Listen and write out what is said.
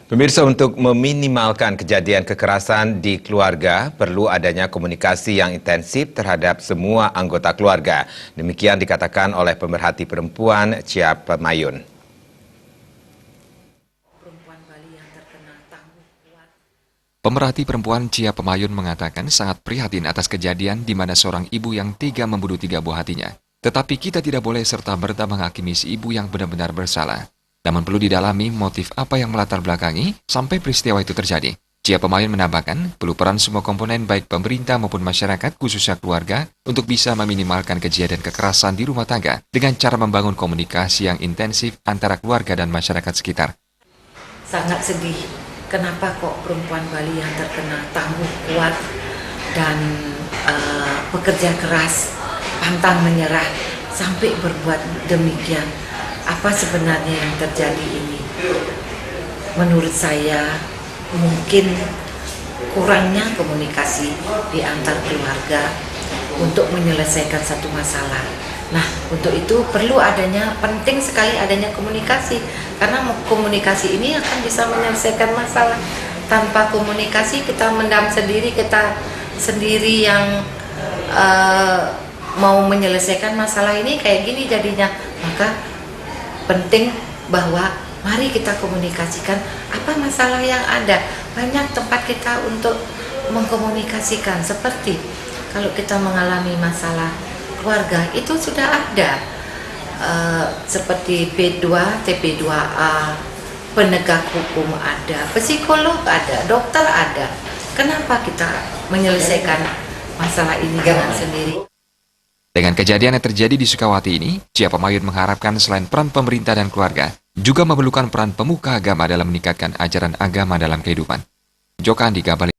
Pemirsa, untuk meminimalkan kejadian kekerasan di keluarga, perlu adanya komunikasi yang intensif terhadap semua anggota keluarga. Demikian dikatakan oleh pemerhati perempuan Cia Pemayun. Pemerhati perempuan Cia Pemayun mengatakan sangat prihatin atas kejadian di mana seorang ibu yang tega membunuh 3 buah hatinya. Tetapi kita tidak boleh serta-merta menghakimi si ibu yang benar-benar bersalah. Namun perlu didalami motif apa yang melatar belakangi sampai peristiwa itu terjadi. Cia Pemayun menambahkan, perlu peran semua komponen baik pemerintah maupun masyarakat khususnya keluarga untuk bisa meminimalkan kejadian kekerasan di rumah tangga dengan cara membangun komunikasi yang intensif antara keluarga dan masyarakat sekitar. Sangat sedih, kenapa kok perempuan Bali yang terkena tangguh kuat dan pekerja keras, pantang menyerah sampai berbuat demikian. Apa sebenarnya yang terjadi ini? Menurut saya mungkin kurangnya komunikasi di antar keluarga untuk menyelesaikan satu masalah. Nah, untuk itu penting sekali adanya komunikasi, karena komunikasi ini akan bisa menyelesaikan masalah. Tanpa komunikasi kita mendam sendiri, kita sendiri yang mau menyelesaikan masalah ini kayak gini jadinya. Maka penting bahwa mari kita komunikasikan apa masalah yang ada. Banyak tempat kita untuk mengkomunikasikan, seperti kalau kita mengalami masalah keluarga itu sudah ada seperti P2, TP2A, penegak hukum ada, psikolog ada, dokter ada. Kenapa kita menyelesaikan masalah ini dengan sendiri? Dengan kejadian yang terjadi di Sukawati ini, Cia Pemayun mengharapkan selain peran pemerintah dan keluarga, juga memerlukan peran pemuka agama dalam meningkatkan ajaran agama dalam kehidupan. Joka Andika, Bali.